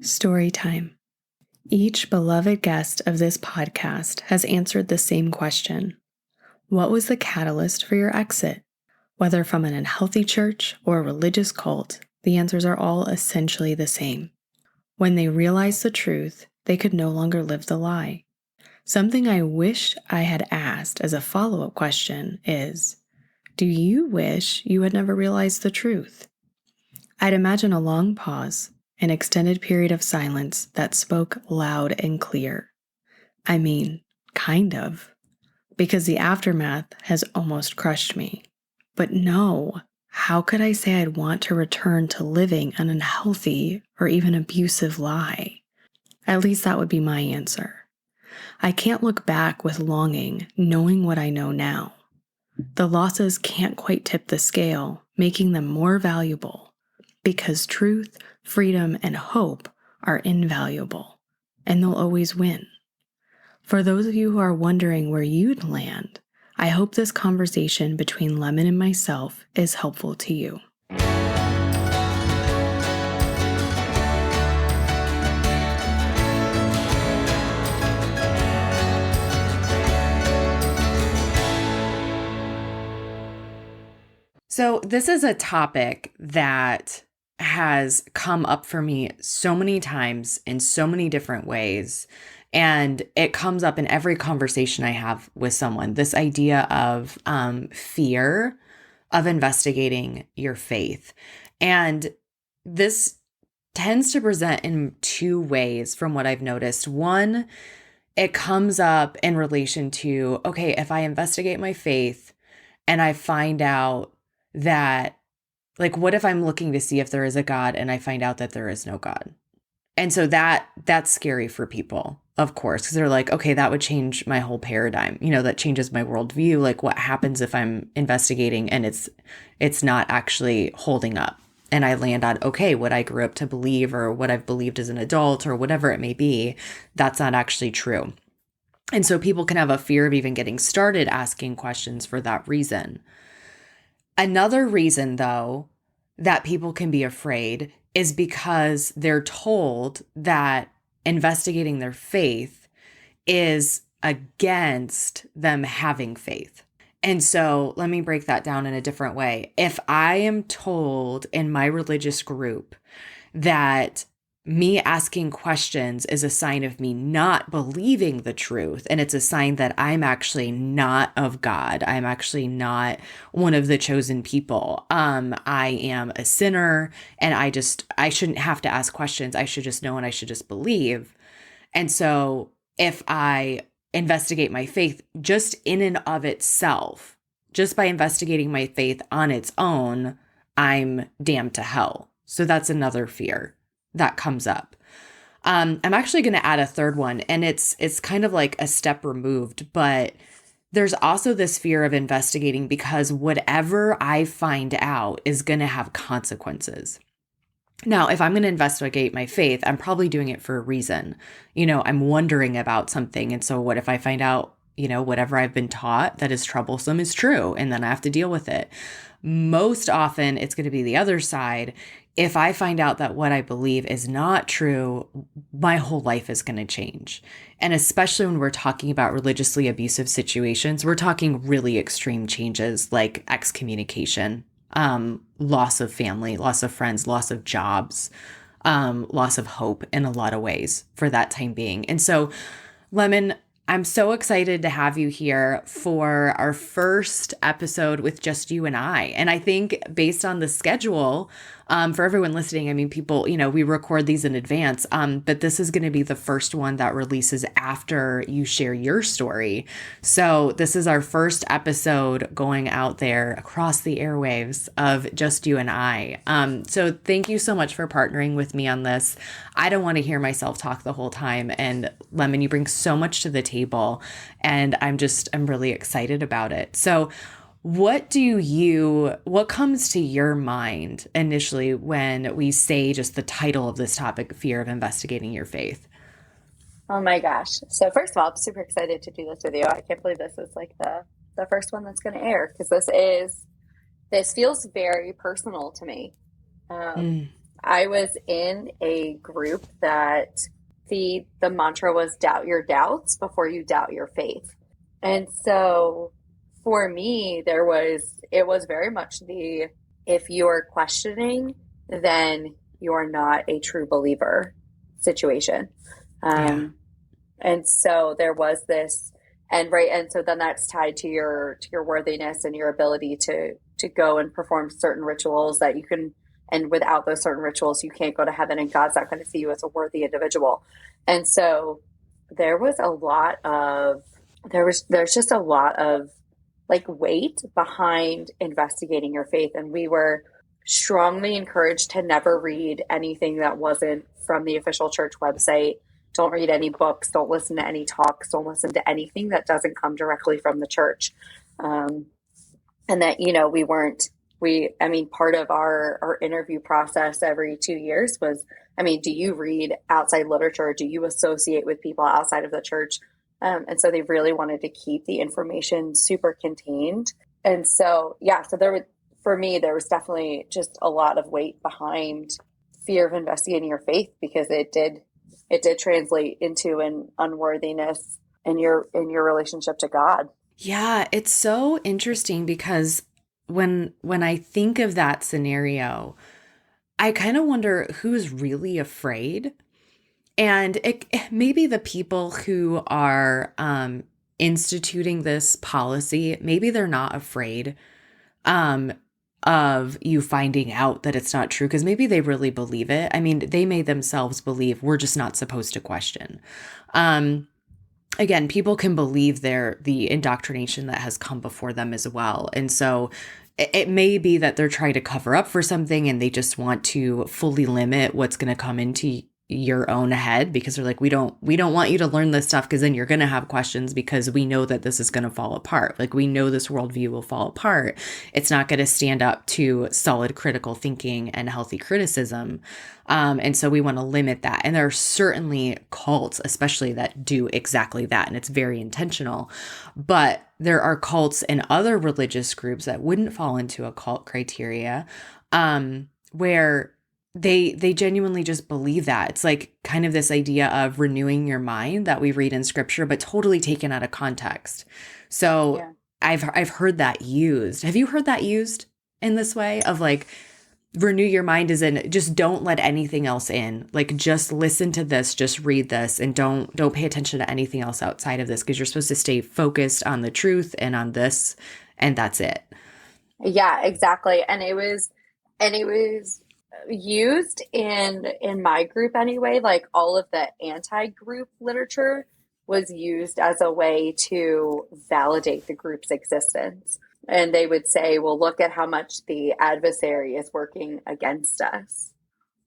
Story time. Each beloved guest of this podcast has answered the same question. What was the catalyst for your exit? Whether from an unhealthy church or a religious cult, the answers are all essentially the same. When they realized the truth, they could no longer live the lie. Something I wish I had asked as a follow-up question is, do you wish you had never realized the truth? I'd imagine a long pause, an extended period of silence that spoke loud and clear. I mean, kind of, because the aftermath has almost crushed me. But no, how could I say I'd want to return to living an unhealthy or even abusive lie? At least that would be my answer. I can't look back with longing, knowing what I know now. The losses can't quite tip the scale, making them more valuable, because truth, freedom, and hope are invaluable, and they'll always win. For those of you who are wondering where you'd land, I hope this conversation between Lemon and myself is helpful to you. So this is a topic that has come up for me so many times in so many different ways. And it comes up in every conversation I have with someone, this idea of fear of investigating your faith. And this tends to present in two ways from what I've noticed. One, it comes up in relation to, okay, if I investigate my faith and I find out that, like, what if I'm looking to see if there is a God and I find out that there is no God? And so that's scary for people, of course, because they're like, okay, that would change my whole paradigm. That changes my worldview. Like, what happens if I'm investigating and it's not actually holding up? And I land on, okay, what I grew up to believe or what I've believed as an adult or whatever it may be, that's not actually true. And so people can have a fear of even getting started asking questions for that reason. Another reason, though, that people can be afraid is because they're told that investigating their faith is against them having faith. And so let me break that down in a different way. If I am told in my religious group that me asking questions is a sign of me not believing the truth, and it's a sign that I'm actually not of God, I'm actually not one of the chosen people, I am a sinner, and I shouldn't have to ask questions, I should just know and I should just believe. And so if I investigate my faith just in and of itself, just by investigating my faith on its own, I'm damned to hell. So that's another fear that comes up. I'm actually going to add a third one, and it's kind of like a step removed, but there's also this fear of investigating because whatever I find out is going to have consequences. Now, if I'm going to investigate my faith, I'm probably doing it for a reason. I'm wondering about something. And so what if I find out, whatever I've been taught that is troublesome is true, and then I have to deal with it? Most often, it's going to be the other side. If I find out that what I believe is not true, my whole life is going to change. And especially when we're talking about religiously abusive situations, we're talking really extreme changes like excommunication, loss of family, loss of friends, loss of jobs, loss of hope in a lot of ways for that time being. And so, Lemon, I'm so excited to have you here for our first episode with just you and I. And I think based on the schedule, for everyone listening, I mean, people, we record these in advance, but this is going to be the first one that releases after you share your story. So this is our first episode going out there across the airwaves of just you and I. So thank you so much for partnering with me on this. I don't want to hear myself talk the whole time. And Lemon, you bring so much to the table, and I'm really excited about it. So what comes to your mind initially when we say just the title of this topic, fear of investigating your faith? Oh my gosh. So first of all, I'm super excited to do this with you. I can't believe this is like the first one that's going to air, because this feels very personal to me. I was in a group that the mantra was doubt your doubts before you doubt your faith. And so for me, it was very much the, if you're questioning, then you're not a true believer situation. Yeah. Um, and so there was this, and right, and so then that's tied to your worthiness and your ability to go and perform certain rituals that you can, and without those certain rituals, you can't go to heaven, and God's not going to see you as a worthy individual. And so there was a lot of there's just a lot of like weight behind investigating your faith, and we were strongly encouraged to never read anything that wasn't from the official church website. Don't read any books. Don't listen to any talks. Don't listen to anything that doesn't come directly from the church. Um, and that, we weren't, I mean, part of our interview process every 2 years was, I mean, do you read outside literature? Do you associate with people outside of the church? And so they really wanted to keep the information super contained. And so, yeah, so for me, there was definitely just a lot of weight behind fear of investigating your faith, because it did translate into an unworthiness in your relationship to God. Yeah, it's so interesting because when I think of that scenario, I kind of wonder who's really afraid. And it maybe the people who are instituting this policy, maybe they're not afraid um, of you finding out that it's not true, because maybe they really believe it. I mean, they may themselves believe we're just not supposed to question. Again, people can believe the indoctrination that has come before them as well. And so it may be that they're trying to cover up for something and they just want to fully limit what's going to come into your own head, because they're like, we don't want you to learn this stuff, because then you're going to have questions, because we know that this is going to fall apart. Like, we know this worldview will fall apart. It's not going to stand up to solid critical thinking and healthy criticism. And so we want to limit that. And there are certainly cults, especially, that do exactly that. And it's very intentional. But there are cults and other religious groups that wouldn't fall into a cult criteria, where they genuinely just believe that. It's like kind of this idea of renewing your mind that we read in scripture, but totally taken out of context. So Yeah. I've heard that used. Have you heard that used in this way of like, renew your mind as in just don't let anything else in. Like, just listen to this, just read this, and don't pay attention to anything else outside of this, because you're supposed to stay focused on the truth and on this, and that's it. Yeah, exactly. And it was used in my group anyway. Like, all of the anti-group literature was used as a way to validate the group's existence. And they would say, well, look at how much the adversary is working against us.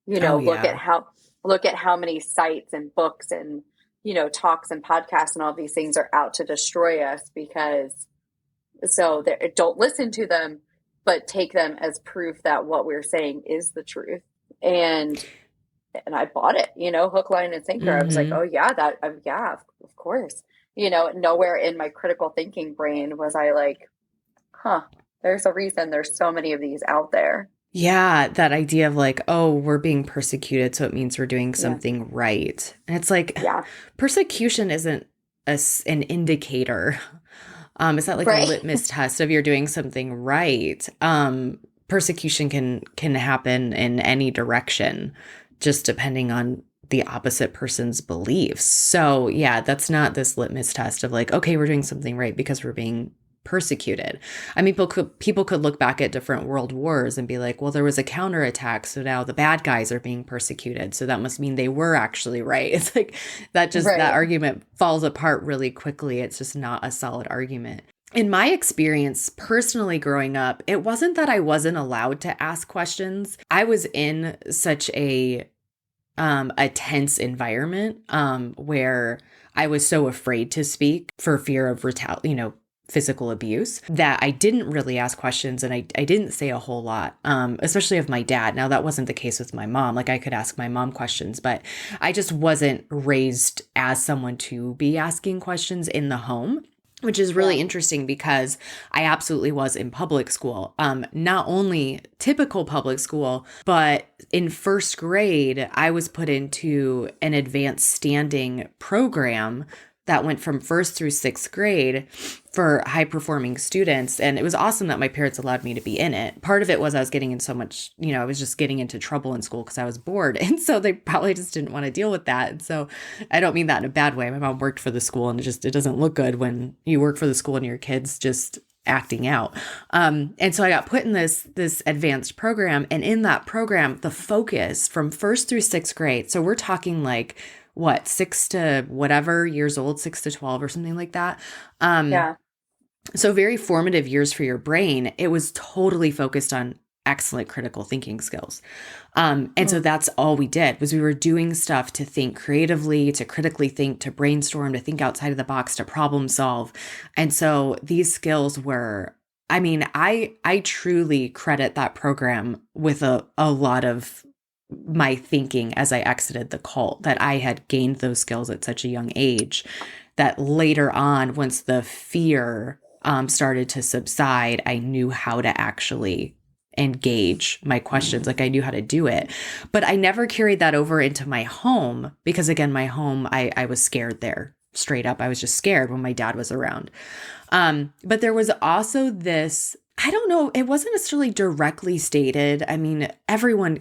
Oh Look yeah. at how many sites and books and, talks and podcasts and all these things are out to destroy us, because so don't listen to them, but take them as proof that what we're saying is the truth. And I bought it, hook, line, and sinker. I was like, Mm-hmm. oh yeah, yeah, of course. Nowhere in my critical thinking brain was I like, huh, there's a reason there's so many of these out there. Yeah, that idea of like, oh, we're being persecuted, so it means we're doing Yeah, something right. And it's like, yeah, persecution isn't an indicator. It's not like a right. litmus test of you're doing something right. Persecution can happen in any direction, just depending on the opposite person's beliefs. So yeah, that's not this litmus test of like, okay, we're doing something right because we're being persecuted. I mean, people could look back at different world wars and be like, well, there was a counterattack, so now the bad guys are being persecuted, so that must mean they were actually right. It's like that Right. argument falls apart really quickly. It's just not a solid argument. In my experience, personally growing up, it wasn't that I wasn't allowed to ask questions. I was in such a tense environment where I was so afraid to speak for fear of physical abuse, that I didn't really ask questions, and I didn't say a whole lot, especially of my dad. Now, that wasn't the case with my mom. Like, I could ask my mom questions, but I just wasn't raised as someone to be asking questions in the home. which is really Yeah. interesting because I absolutely was in public school. Not only typical public school, but in first grade, I was put into an advanced standing program that went from first through sixth grade for high performing students. And it was awesome that my parents allowed me to be in it. Part of it was I was getting in so much, I was just getting into trouble in school because I was bored. And so they probably just didn't want to deal with that. And so I don't mean that in a bad way. My mom worked for the school, and it doesn't look good when you work for the school and your kids just acting out. And so I got put in this advanced program. And in that program, the focus from first through sixth grade, so we're talking like, what, 6 to whatever years old, 6 to 12 or something like that. Yeah. So very formative years for your brain. It was totally focused on excellent critical thinking skills. And so that's all we did was we were doing stuff to think creatively, to critically think, to brainstorm, to think outside of the box, to problem solve. And so these skills were, I mean, I truly credit that program with a lot of my thinking as I exited the cult, that I had gained those skills at such a young age that later on, once the fear started to subside, I knew how to actually engage my questions. Like I knew how to do it, but I never carried that over into my home because again, my home, I was scared there straight up. I was just scared when my dad was around. But there was also this, I don't know, it wasn't necessarily directly stated. I mean, everyone,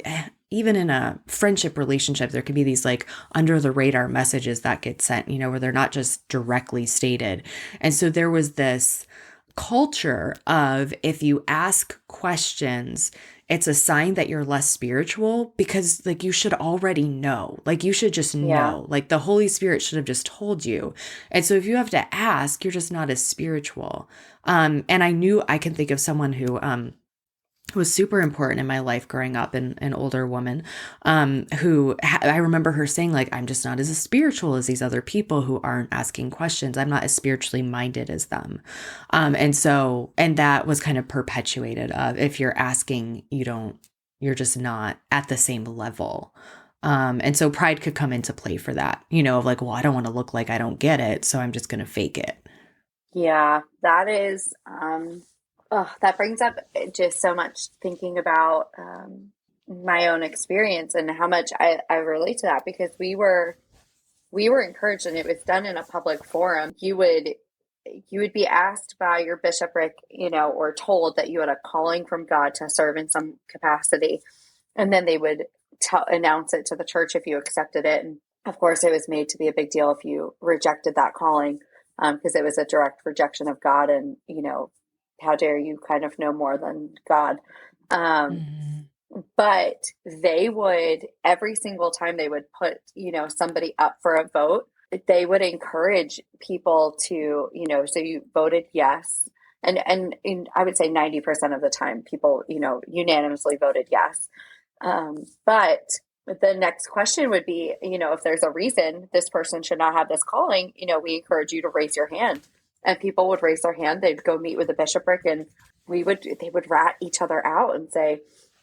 even in a friendship relationship, there could be these like under the radar messages that get sent, where they're not just directly stated. And so there was this culture of if you ask questions, it's a sign that you're less spiritual because like you should already know, like you should just know, like the Holy Spirit should have just told you. And so if you have to ask, you're just not as spiritual. And I can think of someone who, was super important in my life growing up, an older woman, who I remember her saying like, I'm just not as spiritual as these other people who aren't asking questions. I'm not as spiritually minded as them. And that was kind of perpetuated of if you're asking, you're just not at the same level. And so pride could come into play for that, of like, well, I don't want to look like I don't get it, so I'm just going to fake it. Yeah, that is, that brings up just so much thinking about my own experience and how much I relate to that because we were encouraged and it was done in a public forum. You would be asked by your bishopric, or told that you had a calling from God to serve in some capacity. And then they would announce it to the church if you accepted it. And of course, it was made to be a big deal if you rejected that calling, because it was a direct rejection of God. And, how dare you kind of know more than God. But they would, every single time they would put, somebody up for a vote, they would encourage people to, so you voted yes. And I would say 90% of the time people, unanimously voted yes. But the next question would be, if there's a reason this person should not have this calling, we encourage you to raise your hand. And people would raise their hand. They'd go meet with the bishopric and they would rat each other out and say,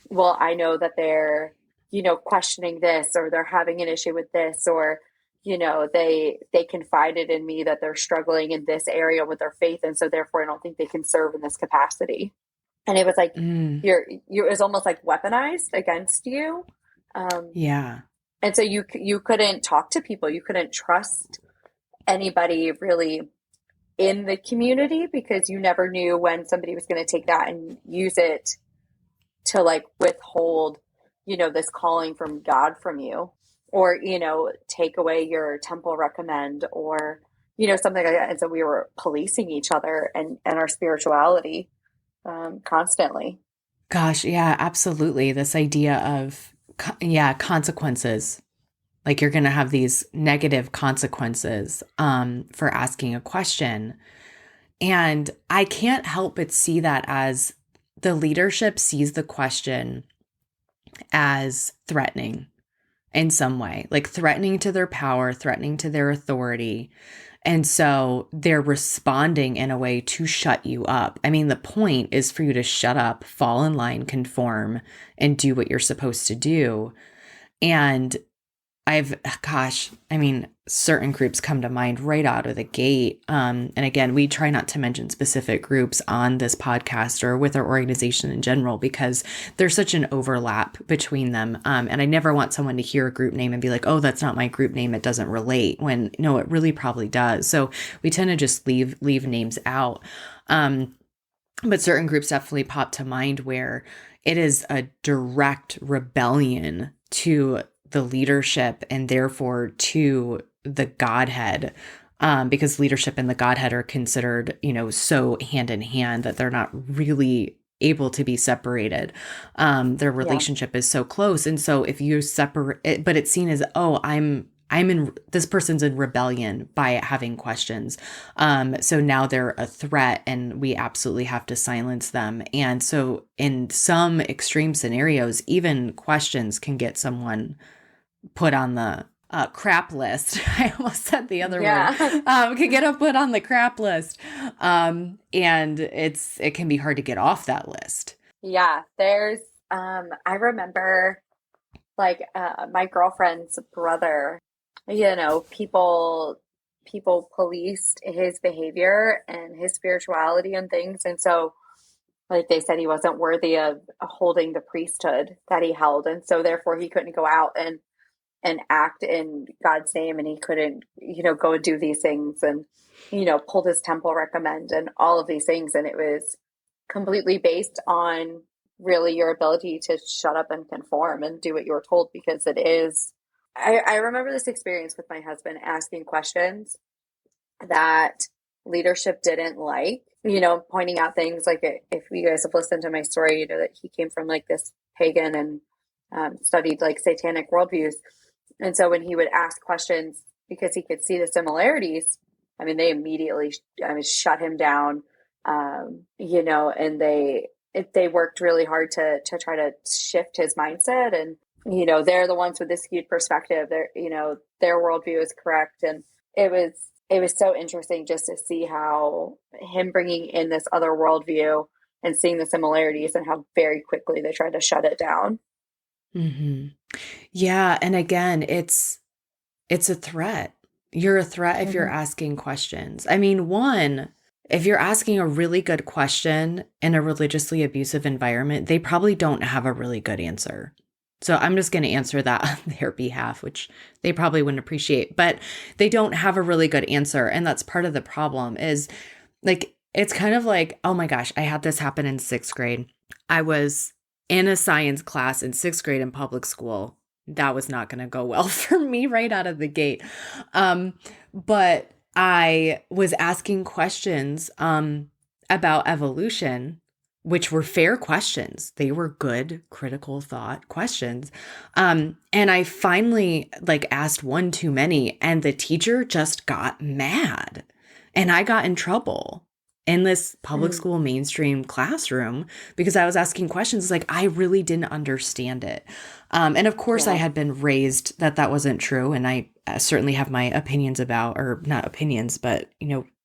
well, I know that they're, questioning this or they're having an issue with this, or, they confided in me that they're struggling in this area with their faith. And so therefore I don't think they can serve in this capacity. And it was like, it was almost like weaponized against you. Yeah. And so you couldn't talk to people. You couldn't trust anybody really in the community because you never knew when somebody was going to take that and use it to like withhold, this calling from God from you, or, take away your temple recommend or, something like that. And so we were policing each other and our spirituality constantly. Gosh, yeah, absolutely. This idea of, consequences. Like you're going to have these negative consequences for asking a question. And I can't help but see that as the leadership sees the question as threatening in some way, like threatening to their power, threatening to their authority. And so they're responding in a way to shut you up. I mean, the point is for you to shut up, fall in line, conform, and do what you're supposed to do. And certain groups come to mind right out of the gate. And again, we try not to mention specific groups on this podcast or with our organization in general, because there's such an overlap between them. And I never want someone to hear a group name and be like, oh, that's not my group name, it doesn't relate, when no, it really probably does. So we tend to just leave names out. But certain groups definitely pop to mind where it is a direct rebellion to the leadership and therefore to the Godhead, because leadership and the Godhead are considered, so hand in hand that they're not really able to be separated. Their relationship is so close. And so if you separate it, but it's seen as, oh, this person's in rebellion by having questions. So now they're a threat and we absolutely have to silence them. And so in some extreme scenarios, even questions can get someone put on the crap list. I almost said the other word. Can get put on the crap list. And it can be hard to get off that list. Yeah, there's, I remember my girlfriend's brother, people policed his behavior and his spirituality and things. And so they said he wasn't worthy of holding the priesthood that he held. And so therefore he couldn't go out and act in God's name, and he couldn't, go and do these things and, pulled his temple recommend and all of these things. And it was completely based on really your ability to shut up and conform and do what you were told, because it is, I remember this experience with my husband asking questions that leadership didn't like, pointing out things like, if you guys have listened to my story, that he came from this pagan and studied satanic worldviews. And so when he would ask questions, because he could see the similarities, they immediately, shut him down, and they worked really hard to try to shift his mindset. And, they're the ones with the skewed perspective. Their worldview is correct. And it was so interesting just to see how him bringing in this other worldview and seeing the similarities and how very quickly they tried to shut it down. Mm-hmm. Yeah. And again, it's a threat. You're a threat if you're asking questions. One, if you're asking a really good question in a religiously abusive environment, they probably don't have a really good answer. So I'm just going to answer that on their behalf, which they probably wouldn't appreciate, but they don't have a really good answer. And that's part of the problem is it's kind of like, oh my gosh, I had this happen in 6th grade. I was in a science class in 6th grade in public school. That was not going to go well for me right out of the gate. But I was asking questions about evolution, which were fair questions. They were good, critical thought questions. And I finally asked one too many, and the teacher just got mad and I got in trouble in this public school mainstream classroom because I was asking questions I really didn't understand it. And of course I had been raised that wasn't true. And I certainly have my opinions about, or not opinions, but,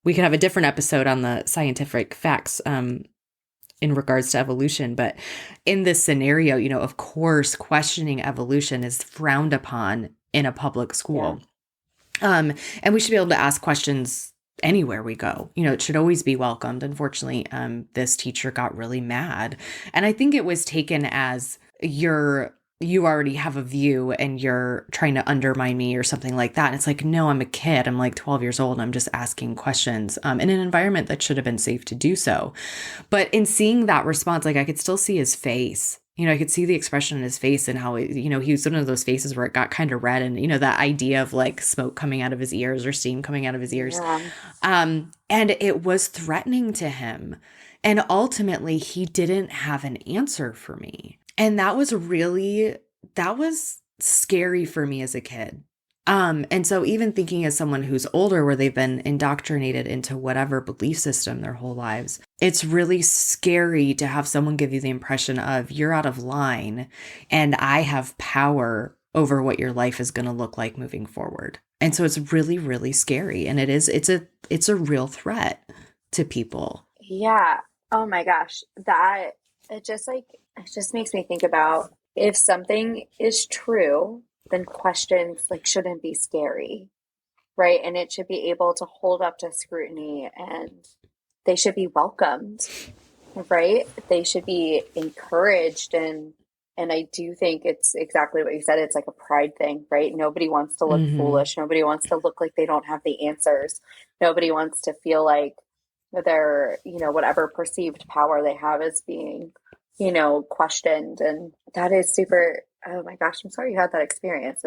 we could have a different episode on the scientific facts in regards to evolution. But in this scenario, of course, questioning evolution is frowned upon in a public school. And we should be able to ask questions anywhere we go. It should always be welcomed. Unfortunately, this teacher got really mad. And I think it was taken as you already have a view and you're trying to undermine me or something like that. And it's no, I'm a kid. I'm 12 years old and I'm just asking questions in an environment that should have been safe to do so. But in seeing that response, I could still see his face. I could see the expression in his face and how, he was one of those faces where it got kind of red and, that idea of smoke coming out of his ears or steam coming out of his ears. Yeah. And it was threatening to him. And ultimately, he didn't have an answer for me. And that was scary for me as a kid. And so even thinking as someone who's older, where they've been indoctrinated into whatever belief system their whole lives, it's really scary to have someone give you the impression of you're out of line and I have power over what your life is going to look like moving forward. And so it's really, really scary. And it's a real threat to people. Yeah. Oh my gosh. It just makes me think about if something is true then questions like shouldn't be scary, right? And it should be able to hold up to scrutiny, and they should be welcomed, right? They should be encouraged. And I do think it's exactly what you said. It's like a pride thing, right? Nobody wants to look Mm-hmm. foolish. Nobody wants to look like they don't have the answers. Nobody wants to feel like their, whatever perceived power they have is being, questioned. And that is super, oh my gosh, I'm sorry you had that experience.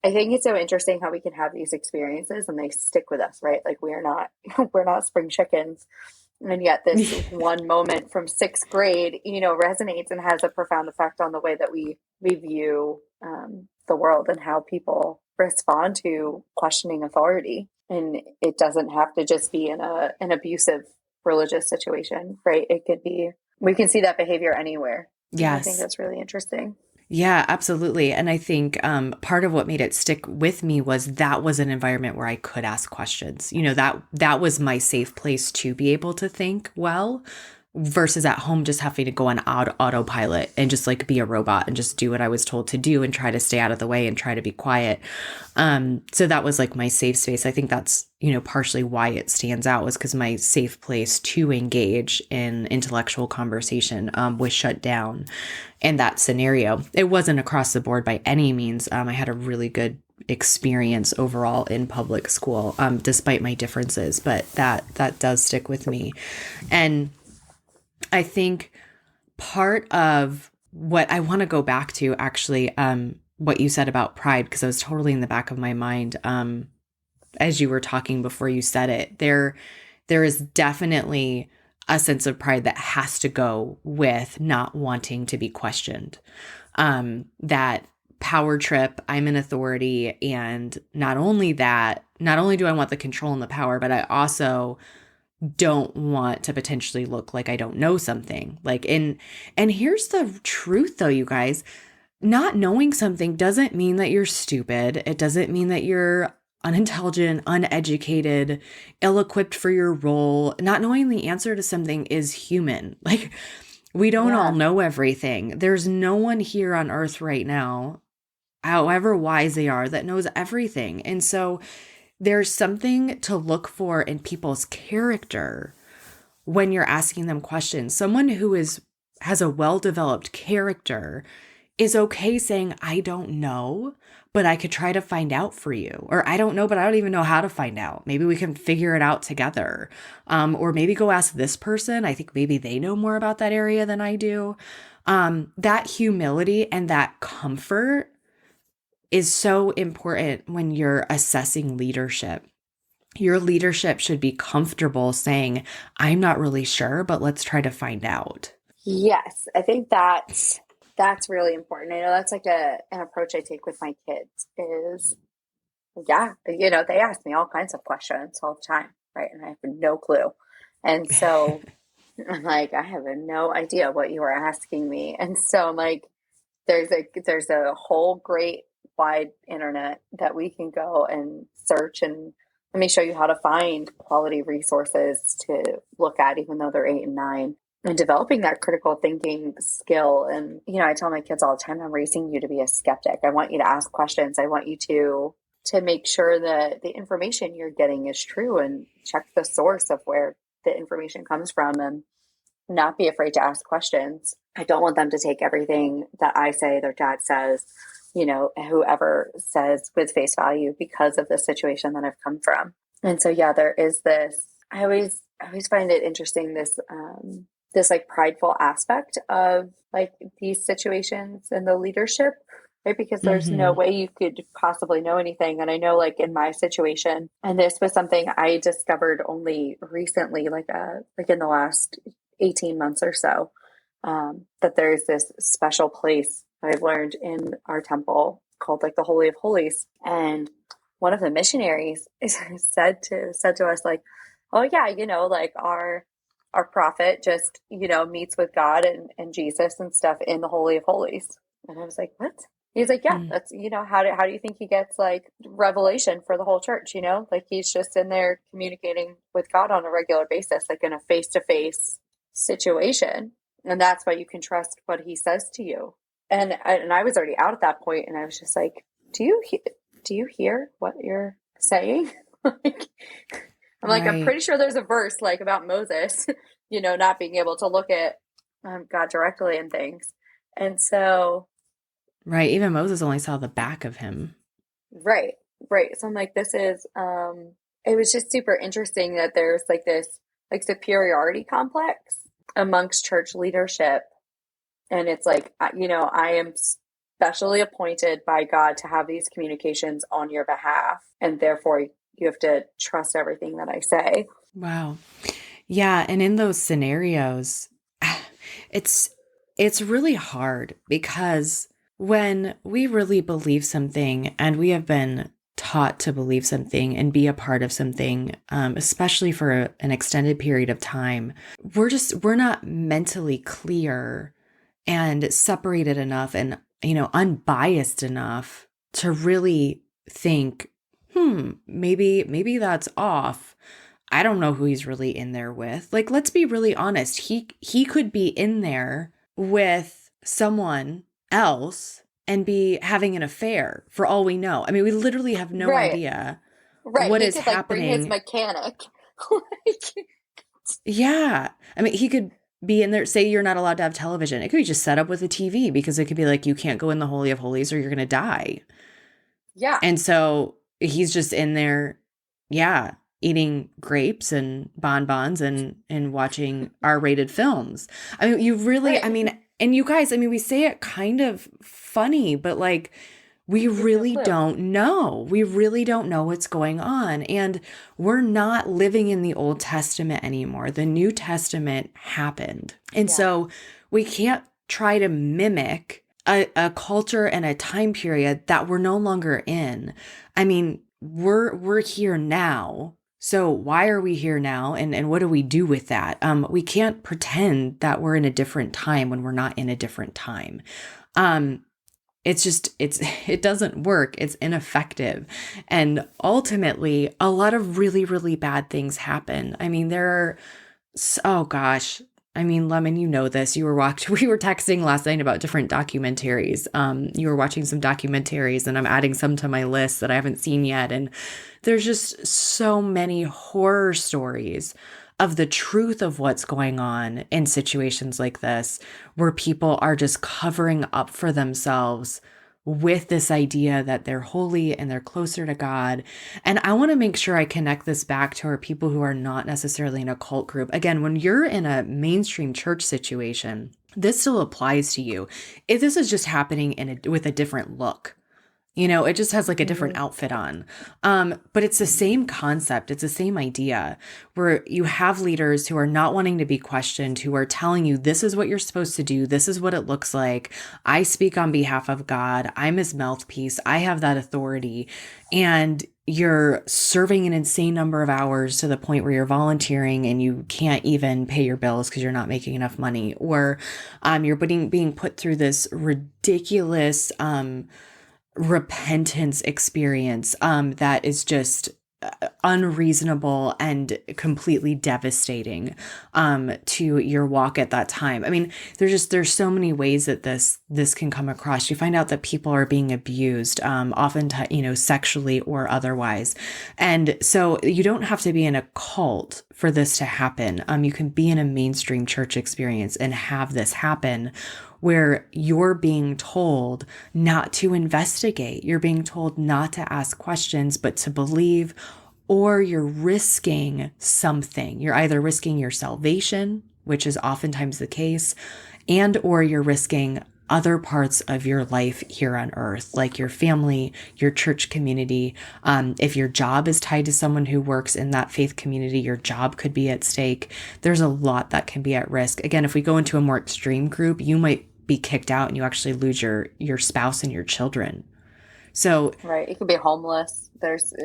I think it's so interesting how we can have these experiences and they stick with us, right? Like we're not, we're not spring chickens. And yet this one moment from sixth grade, resonates and has a profound effect on the way that we view the world and how people respond to questioning authority. And it doesn't have to just be in an abusive religious situation, right? It could be, we can see that behavior anywhere. And I think Yes. that's really interesting. Yeah, absolutely. And I think part of what made it stick with me was that was an environment where I could ask questions. That was my safe place to be able to think well, versus at home just having to go on autopilot and just like be a robot and just do what I was told to do and try to stay out of the way and try to be quiet. So that was like my safe space. I think that's, partially why it stands out, was because my safe place to engage in intellectual conversation was shut down in that scenario. It wasn't across the board by any means. I had a really good experience overall in public school, despite my differences, but that does stick with me. And I think part of what I want to go back to, actually, what you said about pride, because I was totally in the back of my mind as you were talking before you said it. There is definitely a sense of pride that has to go with not wanting to be questioned. That power trip, I'm an authority, and not only do I want the control and the power, but I also don't want to potentially look like I don't know something. And here's the truth though, you guys, not knowing something doesn't mean that you're stupid. It doesn't mean that you're unintelligent, uneducated, ill-equipped for your role. Not knowing the answer to something is human. Like, we don't all Yeah. know everything. There's no one here on earth right now, however wise they are, that knows everything. And so there's something to look for in people's character when you're asking them questions. Someone who has a well-developed character is okay saying, I don't know, but I could try to find out for you. Or I don't know, but I don't even know how to find out. Maybe we can figure it out together. Or maybe go ask this person. I think maybe they know more about that area than I do. That humility and that comfort is so important when you're assessing leadership. Your leadership should be comfortable saying, I'm not really sure, but let's try to find out. Yes, I think that's really important. I know that's like an approach I take with my kids is, yeah, they ask me all kinds of questions all the time, right? And I have no clue. And so I'm like, I have no idea what you are asking me. And so I'm like, there's a whole great wide internet that we can go and search, and let me show you how to find quality resources to look at, even though they're 8 and 9, and developing that critical thinking skill. And I tell my kids all the time, I'm raising you to be a skeptic. I want you to ask questions. I want you to make sure that the information you're getting is true, and check the source of where the information comes from, and not be afraid to ask questions. I don't want them to take everything that I say, their dad says, whoever says, with face value, because of the situation that I've come from. And so, yeah, there is this, I always find it interesting, this like prideful aspect of like these situations and the leadership, right? Because there's no Mm-hmm. way you could possibly know anything. And I know, like in my situation, and this was something I discovered only recently, like in the last 18 months or so, that there's this special place that I've learned in our temple called like the Holy of Holies. And one of the missionaries said to us, like, oh yeah, like our prophet just, meets with God and Jesus and stuff in the Holy of Holies. And I was like, what? He's like, yeah, Mm. that's, how do you think he gets like revelation for the whole church? Like he's just in there communicating with God on a regular basis, like in a face to face situation. And that's why you can trust what he says to you. and I was already out at that point, and I was just like, do you hear what you're saying? Like, I'm like, I'm Right. pretty sure there's a verse like about Moses, not being able to look at God directly and things. And so, Right. Even Moses only saw the back of him. right, right. So I'm like, it was just super interesting that there's like this like superiority complex amongst church leadership. And it's like, I am specially appointed by God to have these communications on your behalf. And therefore, you have to trust everything that I say. Wow. Yeah, and in those scenarios, it's it's really hard because when we really believe something and we have been taught to believe something and be a part of something, especially for an extended period of time, we're not mentally clear and separated enough and unbiased enough to really think, maybe that's off. I don't know who he's really in there with. Like, let's be really honest. He could be in there with someone else and be having an affair for all we know. I mean, we literally have no Right, idea right. what He is could like bring his happening. mechanic. Like, Yeah. I mean, he could be in there, say you're not allowed to have television. It could be just set up with a TV because it could be like, you can't go in the Holy of Holies or you're going to die. yeah, And so he's just in there, yeah, eating grapes and bonbons and watching R-rated films. I mean, I right. mean, and you guys, I mean, we say it kind of funny, but like we We have no really clue. don't know. We really don't know what's going on. And we're not living in the Old Testament anymore. The New Testament happened. And Yeah, so we can't try to mimic a culture and a time period that we're no longer in. I mean, we're here now. So why are we here now? And what do we do with that? We can't pretend that we're in a different time when we're not in a different time. Um, it doesn't work. It's ineffective. And ultimately, a lot of really, really bad things happen. I mean, oh gosh. I mean, Lemon, you know this. We were texting last night about different documentaries. You were watching some documentaries, and I'm adding some to my list that I haven't seen yet. And there's just so many horror stories of the truth of what's going on in situations like this, where people are just covering up for themselves with this idea that they're holy and they're closer to God. And I want to make sure I connect this back to our people who are not necessarily in a cult group. Again, when you're in a mainstream church situation, this still applies to you. If this is just happening with a different look, it just has like a different hmm, outfit on. But it's the same concept. It's the same idea where you have leaders who are not wanting to be questioned, who are telling you, this is what you're supposed to do. This is what it looks like. I speak on behalf of God. I'm his mouthpiece. I have that authority. And you're serving an insane number of hours to the point where you're volunteering and you can't even pay your bills because you're not making enough money. Or you're being put through this ridiculous, repentance experience that is just unreasonable and completely devastating to your walk at that time. I mean, there's so many ways that this can come across. You find out that people are being abused, often sexually or otherwise. And so you don't have to be in a cult for this to happen. You can be in a mainstream church experience and have this happen, where you're being told not to investigate. You're being told not to ask questions, but to believe, or you're risking something. You're either risking your salvation, which is oftentimes the case, and or you're risking other parts of your life here on earth, like your family, your church community. If your job is tied to someone who works in that faith community, your job could be at stake. There's a lot that can be at risk. Again, if we go into a more extreme group, you might be kicked out and you actually lose your spouse and your children. So right. It could be homeless.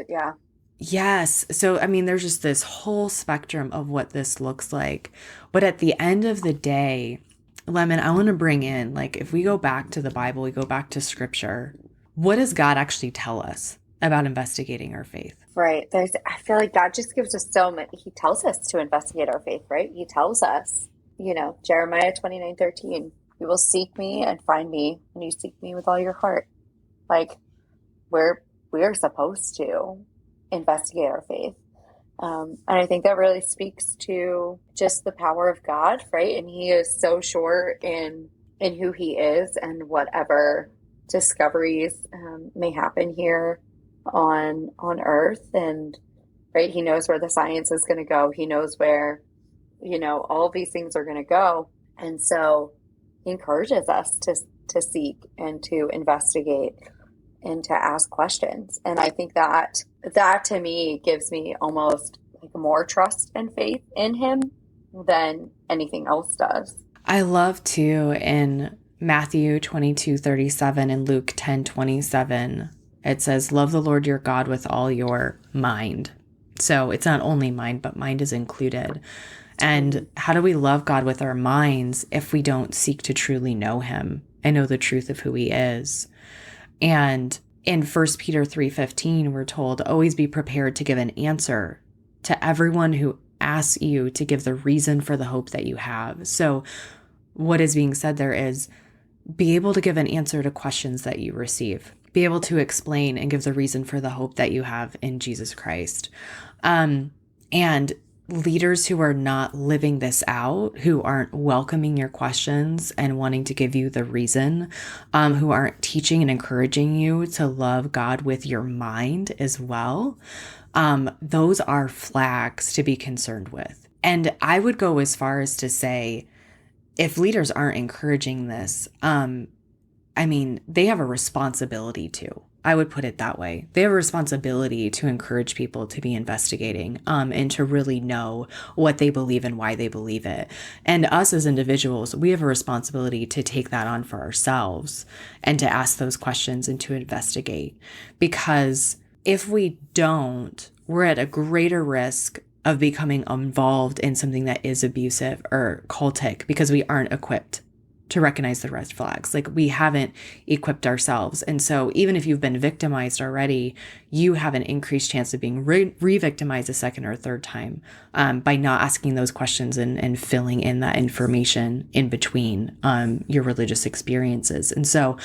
Yeah, yes. So, I mean, there's just this whole spectrum of what this looks like. But at the end of the day, Lemon, I want to bring in, like, if we go back to the Bible, we go back to scripture, what does God actually tell us about investigating our faith? right. I feel like God just gives us so much. He tells us to investigate our faith, right? He tells us, Jeremiah 29:13. You will seek me and find me when you seek me with all your heart. Like, we're supposed to investigate our faith. And I think that really speaks to just the power of God, right? And he is so sure in who he is, and whatever discoveries may happen here on earth. And right, he knows where the science is going to go. He knows where, all of these things are going to go. And so he encourages us to seek and to investigate and to ask questions. And I think that to me gives me almost like more trust and faith in him than anything else does. I love too in Matthew 22:37 and Luke 10:27, it says, love the Lord your God with all your mind. So it's not only mind, but mind is included. And how do we love God with our minds if we don't seek to truly know him and know the truth of who he is? And in 1 Peter 3:15, we're told, always be prepared to give an answer to everyone who asks you to give the reason for the hope that you have. So what is being said there is be able to give an answer to questions that you receive, be able to explain and give the reason for the hope that you have in Jesus Christ. And leaders who are not living this out, who aren't welcoming your questions and wanting to give you the reason, who aren't teaching and encouraging you to love God with your mind as well, those are flags to be concerned with. And I would go as far as to say, if leaders aren't encouraging this, they have a responsibility to. I would put it that way. They have a responsibility to encourage people to be investigating, and to really know what they believe and why they believe it. And us as individuals, we have a responsibility to take that on for ourselves and to ask those questions and to investigate. Because if we don't, we're at a greater risk of becoming involved in something that is abusive or cultic because we aren't equipped to recognize the red flags. Like, we haven't equipped ourselves. And so even if you've been victimized already, you have an increased chance of being re-victimized a second or third time, by not asking those questions and filling in that information in between your religious experiences. And so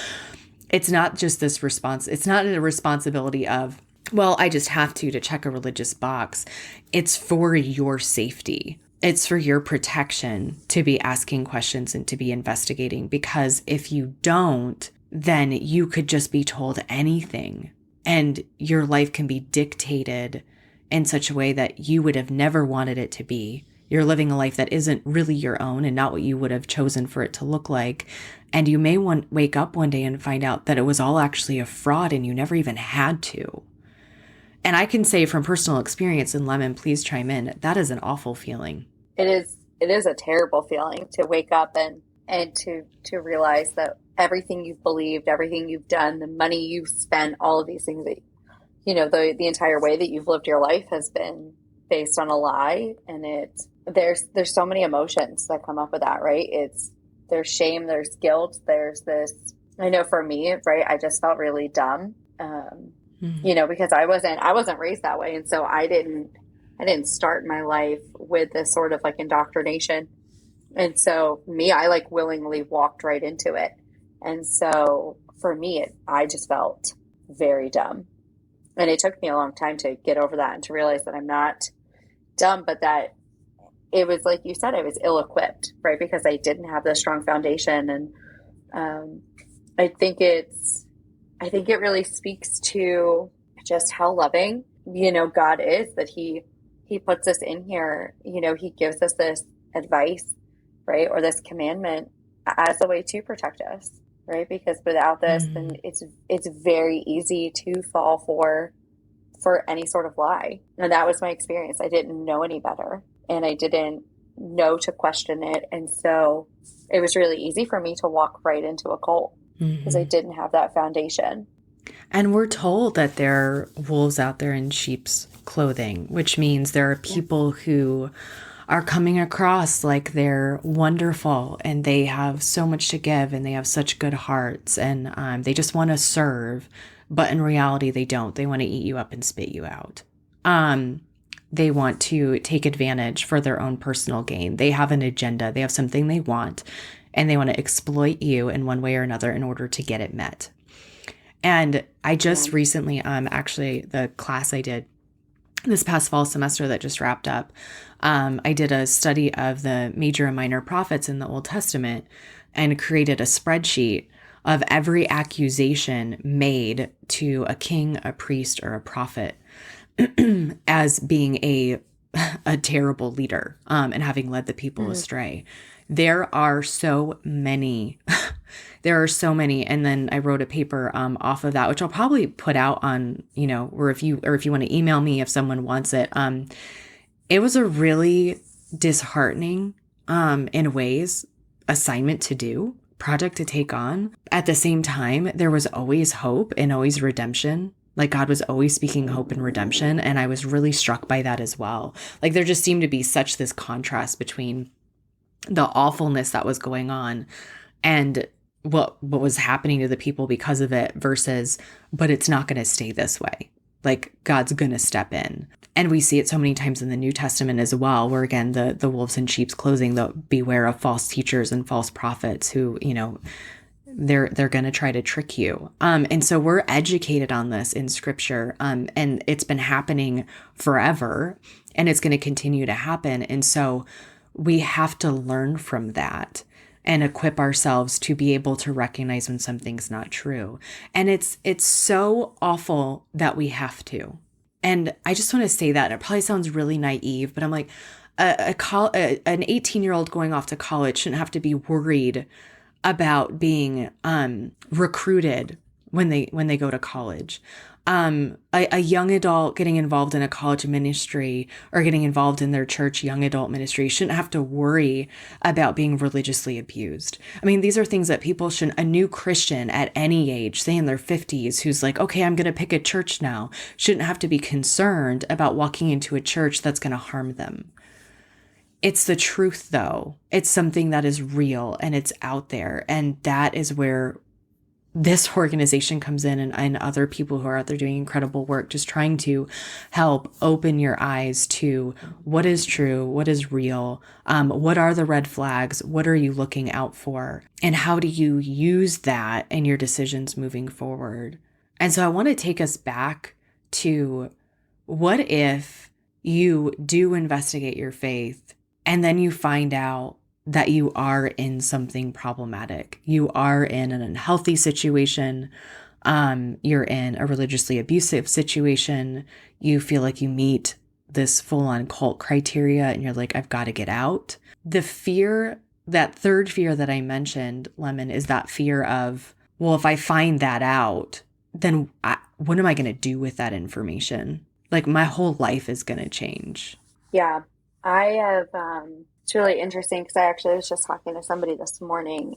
it's not just this response. It's not a responsibility of, well, I just have to check a religious box. It's for your safety. It's for your protection to be asking questions and to be investigating, because if you don't, then you could just be told anything and your life can be dictated in such a way that you would have never wanted it to be. You're living a life that isn't really your own and not what you would have chosen for it to look like. And you may wake up one day and find out that it was all actually a fraud and you never even had to. And I can say from personal experience, and Lemon, please chime in, that is an awful feeling. It is a terrible feeling to wake up and to realize that everything you've believed, everything you've done, the money you've spent, all of these things that, the entire way that you've lived your life has been based on a lie. And there's so many emotions that come up with that, right? There's shame, there's guilt, there's this, I know for me, right, I just felt really dumb, because I wasn't raised that way. And so I didn't start my life with this sort of like indoctrination. And so I willingly walked right into it. And so for me, I just felt very dumb. And it took me a long time to get over that and to realize that I'm not dumb, but that it was, like you said, I was ill-equipped, right? Because I didn't have the strong foundation. And I think it really speaks to just how loving, God is, that he puts us in here, he gives us this advice, right? Or this commandment as a way to protect us, right? Because without this, then it's very easy to fall for any sort of lie. And that was my experience. I didn't know any better, and I didn't know to question it. And so it was really easy for me to walk right into a cult because I didn't have that foundation. And we're told that there are wolves out there in sheep's clothing, which means there are people who are coming across like they're wonderful and they have so much to give and they have such good hearts and they just want to serve. But in reality, they don't. They want to eat you up and spit you out. They want to take advantage for their own personal gain. They have an agenda. They have something they want. and they want to exploit you in one way or another in order to get it met. And I just recently, actually, the class I did this past fall semester that just wrapped up, I did a study of the major and minor prophets in the Old Testament and created a spreadsheet of every accusation made to a king, a priest, or a prophet as being a terrible leader, and having led the people astray. There are so many. There are so many. And then I wrote a paper off of that, which I'll probably put out on, or if you want to email me if someone wants it. It was a really disheartening, in ways, assignment to do, project to take on. At the same time, there was always hope and always redemption. Like God was always speaking hope and redemption. And I was really struck by that as well. Like there just seemed to be such this contrast between the awfulness that was going on and what was happening to the people because of it versus, but it's not going to stay this way. Like God's going to step in. And we see it so many times in the New Testament as well, where again, the wolves in sheep's clothing, the beware of false teachers and false prophets who, they're going to try to trick you. And so we're educated on this in scripture. And it's been happening forever and it's going to continue to happen. And so we have to learn from that and equip ourselves to be able to recognize when something's not true. And it's so awful that we have to. And I just want to say that, and it probably sounds really naive, but I'm like, an 18-year-old going off to college shouldn't have to be worried about being recruited when they go to college. A young adult getting involved in a college ministry or getting involved in their church young adult ministry shouldn't have to worry about being religiously abused. I mean, these are things that people shouldn't, a new Christian at any age, say in their 50s, who's like, okay, I'm going to pick a church now, shouldn't have to be concerned about walking into a church that's going to harm them. It's the truth, though. It's something that is real and it's out there. And that is where this organization comes in and other people who are out there doing incredible work, just trying to help open your eyes to what is true, what is real, what are the red flags, what are you looking out for, and how do you use that in your decisions moving forward. And so I want to take us back to what if you do investigate your faith and then you find out that you are in something problematic. You are in an unhealthy situation. You're in a religiously abusive situation. You feel like you meet this full-on cult criteria and you're like, I've got to get out. The fear, that third fear that I mentioned, Lemon, is that fear of, well, if I find that out, then what am I going to do with that information? Like my whole life is going to change. Yeah, I have, it's really interesting because I actually was just talking to somebody this morning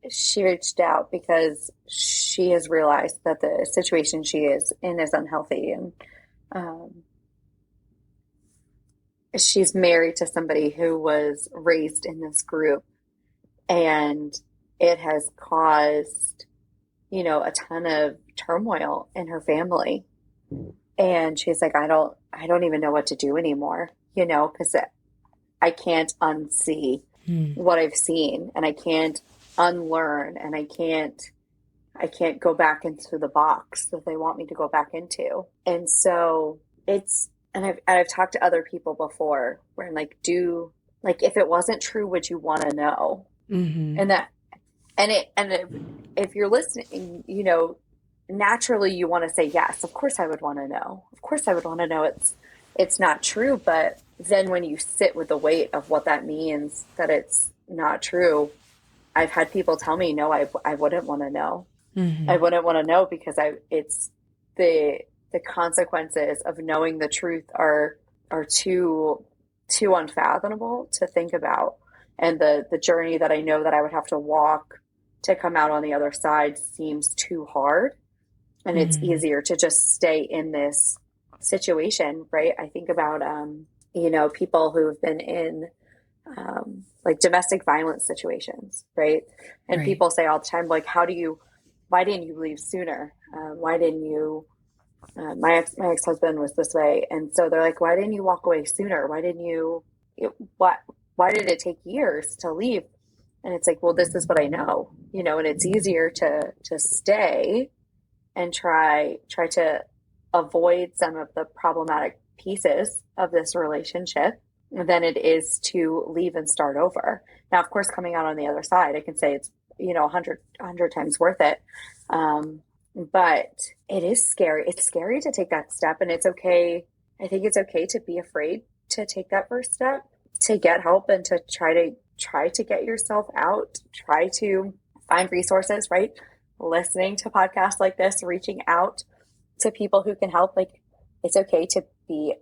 she reached out because she has realized that the situation she is in is unhealthy. And she's married to somebody who was raised in this group, and it has caused, a ton of turmoil in her family. And she's like, I don't even know what to do anymore, because I can't unsee what I've seen, and I can't unlearn, and I can't go back into the box that they want me to go back into. And so I've talked to other people before where I'm like, if it wasn't true, would you want to know? Mm-hmm. If you're listening, naturally you want to say, yes, of course I would want to know. Of course I would want to know it's not true. But then when you sit with the weight of what that means, that it's not true, I've had people tell me, no, I wouldn't want to know. Mm-hmm. I wouldn't want to know because it's the consequences of knowing the truth are too unfathomable to think about. And the journey that I know that I would have to walk to come out on the other side seems too hard. And it's easier to just stay in this situation, right? I think about, people who have been in like domestic violence situations, right? And right. People say all the time, like, why didn't you leave sooner? Why didn't you, my ex-husband was this way. And so they're like, why didn't you walk away sooner? Why didn't you, why did it take years to leave? And it's like, well, this is what I know, and it's easier to stay and try to avoid some of the problematic pieces of this relationship than it is to leave and start over. Now, of course, coming out on the other side, I can say it's, 100 times worth it. But it is scary. It's scary to take that step, and it's okay. I think it's okay to be afraid to take that first step, to get help, and to try to get yourself out, try to find resources, right? Listening to podcasts like this, reaching out to people who can help. Like, it's okay to be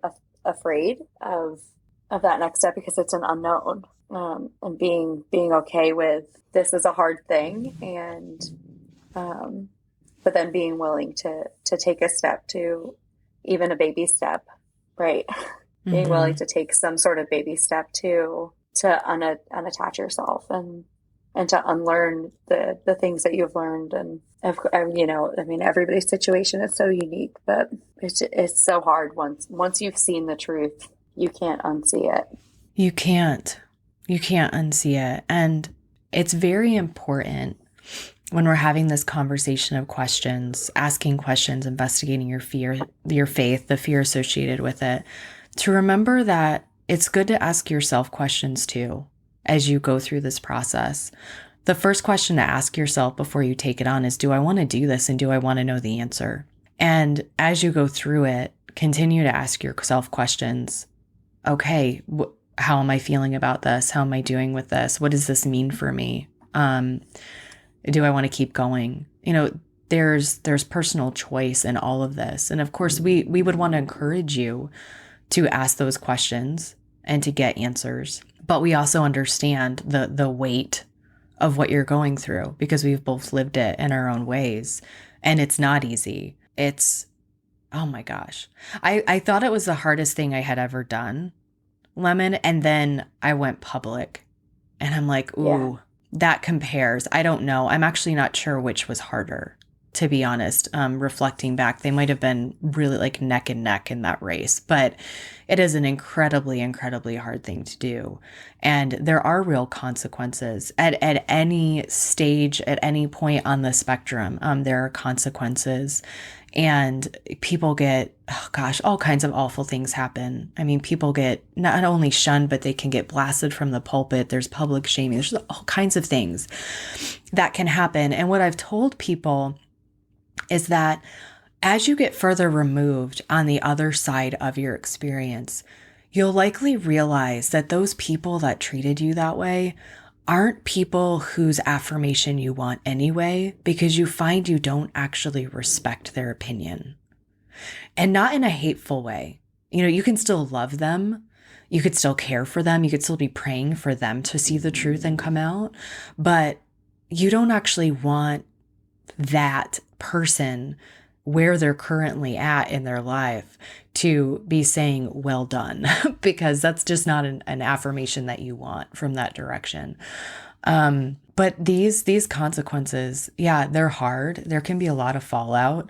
afraid of that next step because it's an unknown, and being okay with this is a hard thing, and but then being willing to take a step, to even a baby step, right? Mm-hmm. Being willing to take some sort of baby step to unattach yourself and to unlearn the things that you've learned. And everybody's situation is so unique, but it's so hard once you've seen the truth, you can't unsee it. You can't unsee it. And it's very important when we're having this conversation of questions, asking questions, investigating your fear, your faith, the fear associated with it, to remember that it's good to ask yourself questions too as you go through this process. The first question to ask yourself before you take it on is, do I want to do this, and do I want to know the answer? And as you go through it, continue to ask yourself questions. Okay, how am I feeling about this? How am I doing with this? What does this mean for me? Do I want to keep going? There's personal choice in all of this. And of course, we would want to encourage you to ask those questions and to get answers. But we also understand the weight of what you're going through, because we've both lived it in our own ways. And it's not easy. It's, oh my gosh. I thought it was the hardest thing I had ever done, Lemon. And then I went public and I'm like, ooh, that compares. I don't know. I'm actually not sure which was harder, to be honest. Reflecting back, they might have been really like neck and neck in that race, but it is an incredibly, incredibly hard thing to do. And there are real consequences at any stage, at any point on the spectrum. There are consequences, and people get, oh gosh, all kinds of awful things happen. I mean, people get not only shunned, but they can get blasted from the pulpit. There's public shaming. There's all kinds of things that can happen. And what I've told people is that as you get further removed on the other side of your experience, you'll likely realize that those people that treated you that way aren't people whose affirmation you want anyway, because you find you don't actually respect their opinion. And not in a hateful way. You can still love them. You could still care for them. You could still be praying for them to see the truth and come out. But you don't actually want that person where they're currently at in their life to be saying, well done, because that's just not an affirmation that you want from that direction. But these consequences, they're hard. There can be a lot of fallout.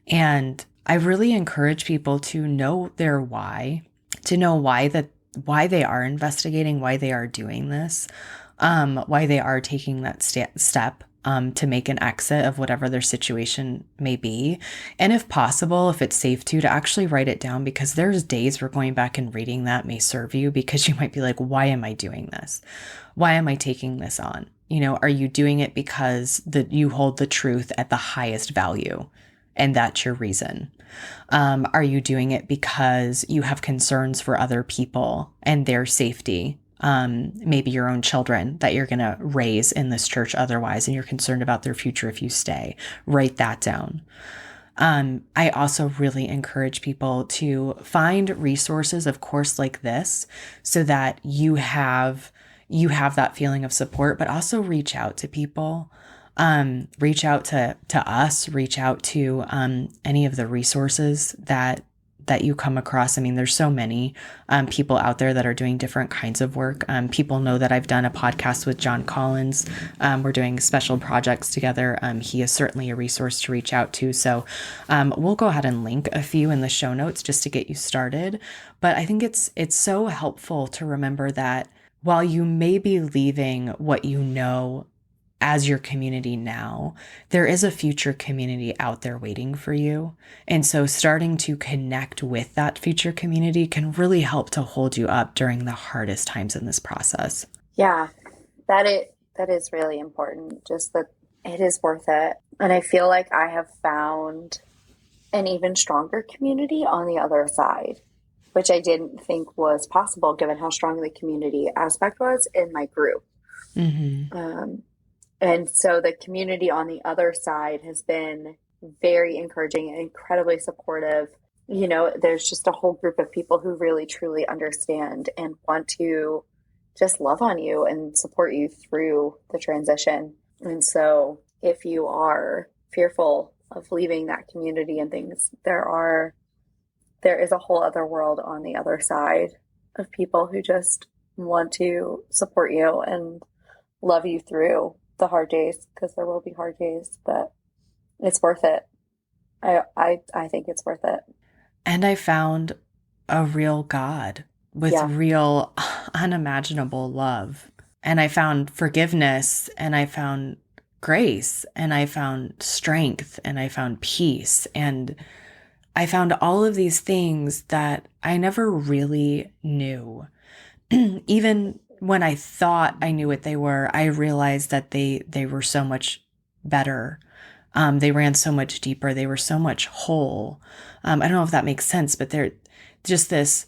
And I really encourage people to know their why, to know why they are investigating, why they are doing this, why they are taking that step to make an exit of whatever their situation may be. And if possible, if it's safe to actually write it down, because there's days where going back and reading that may serve you, because you might be like, why am I doing this? Why am I taking this on? Are you doing it because you hold the truth at the highest value and that's your reason? Are you doing it because you have concerns for other people and their safety? Maybe your own children that you're going to raise in this church otherwise, and you're concerned about their future if you stay. Write that down. I also really encourage people to find resources, of course, like this, so that you have that feeling of support, but also reach out to people. Reach out to us, reach out to any of the resources that you come across. I mean, there's so many people out there that are doing different kinds of work. People know that I've done a podcast with John Collins. We're doing special projects together. He is certainly a resource to reach out to. So we'll go ahead and link a few in the show notes just to get you started. But I think it's so helpful to remember that while you may be leaving what you know as your community now, there is a future community out there waiting for you. And so starting to connect with that future community can really help to hold you up during the hardest times in this process. Yeah, that is really important. Just that it is worth it. And I feel like I have found an even stronger community on the other side, which I didn't think was possible given how strong the community aspect was in my group. And so the community on the other side has been very encouraging and incredibly supportive. You know, there's just a whole group of people who really truly understand and want to just love on you and support you through the transition. And so if you are fearful of leaving that community and things, there is a whole other world on the other side of people who just want to support you and love you through the hard days, because there will be hard days, but it's worth it. I think it's worth it. And I found a real God with real unimaginable love. And I found forgiveness, and I found grace, and I found strength, and I found peace. And I found all of these things that I never really knew. Even when I thought I knew what they were, I realized that they were so much better. They ran so much deeper. They were so much whole. I don't know if that makes sense, but they're just this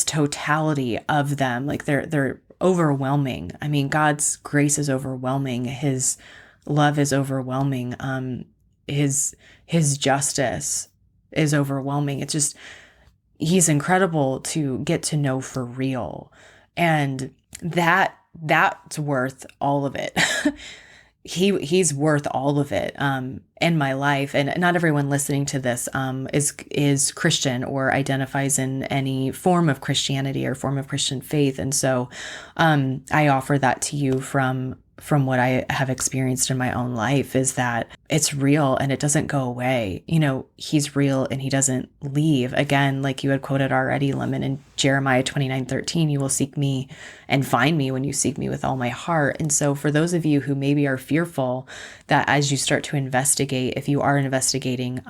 totality of them. Like they're overwhelming. I mean, God's grace is overwhelming. His love is overwhelming. His justice is overwhelming. It's just, he's incredible to get to know for real. And that's worth all of it. He's worth all of it in my life. And not everyone listening to this is Christian or identifies in any form of Christianity or form of Christian faith. And so I offer that to you from what I have experienced in my own life, is that it's real and it doesn't go away. You know, he's real and he doesn't leave. Again, like you had quoted already, Lemon, in Jeremiah 29:13, you will seek me and find me when you seek me with all my heart. And so for those of you who maybe are fearful that as you start to investigate, if you are investigating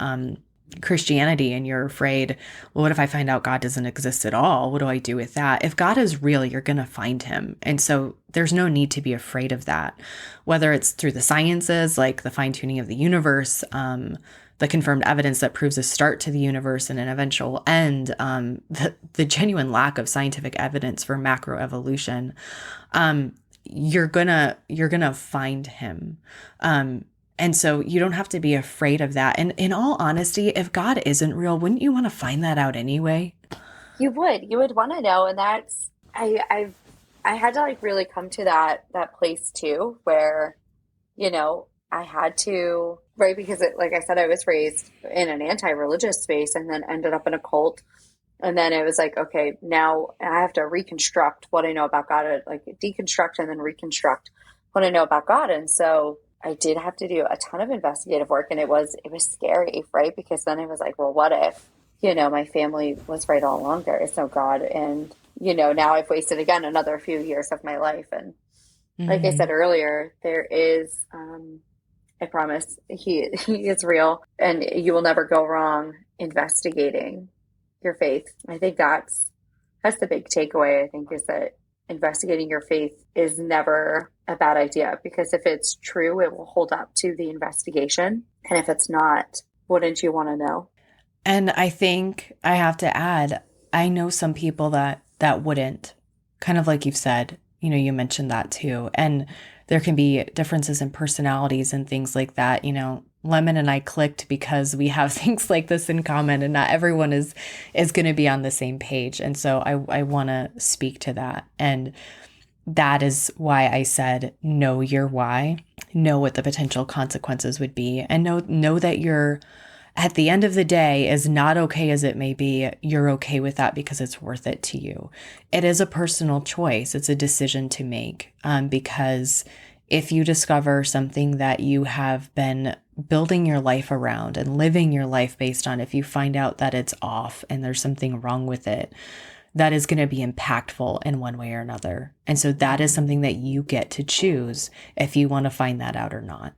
Christianity and you're afraid, well, what if I find out God doesn't exist at all? What do I do with that? If God is real, you're going to find him. And so there's no need to be afraid of that, whether it's through the sciences, like the fine tuning of the universe, the confirmed evidence that proves a start to the universe and an eventual end, the genuine lack of scientific evidence for macroevolution. You're gonna find him. And so you don't have to be afraid of that. And in all honesty, if God isn't real, wouldn't you want to find that out anyway? You would want to know. And that's, I had to like really come to that place too, where, you know, I had to, right? Because like I said, I was raised in an anti-religious space and then ended up in a cult. And then it was like, okay, now I have to reconstruct what I know about God, like deconstruct and then reconstruct what I know about God. And so I did have to do a ton of investigative work, and it was scary, right? Because then it was like, well, what if, you know, my family was right all along, there is no God. And, you know, now I've wasted again another few years of my life. And like I said earlier, there is, I promise he is real, and you will never go wrong investigating your faith. I think that's the big takeaway, I think, is that investigating your faith is never a bad idea, because if it's true, it will hold up to the investigation. And if it's not, wouldn't you want to know? And I think I have to add, I know some people that wouldn't, kind of like you've said, you know, you mentioned that too. And there can be differences in personalities and things like that. You know, Lemon and I clicked because we have things like this in common, and not everyone is going to be on the same page. And so I want to speak to that. And that is why I said, know your why, know what the potential consequences would be, and know that you're, at the end of the day, as not okay as it may be, you're okay with that because it's worth it to you. It is a personal choice. It's a decision to make, because if you discover something that you have been building your life around and living your life based on, if you find out that it's off and there's something wrong with it, that is going to be impactful in one way or another. And so that is something that you get to choose if you want to find that out or not.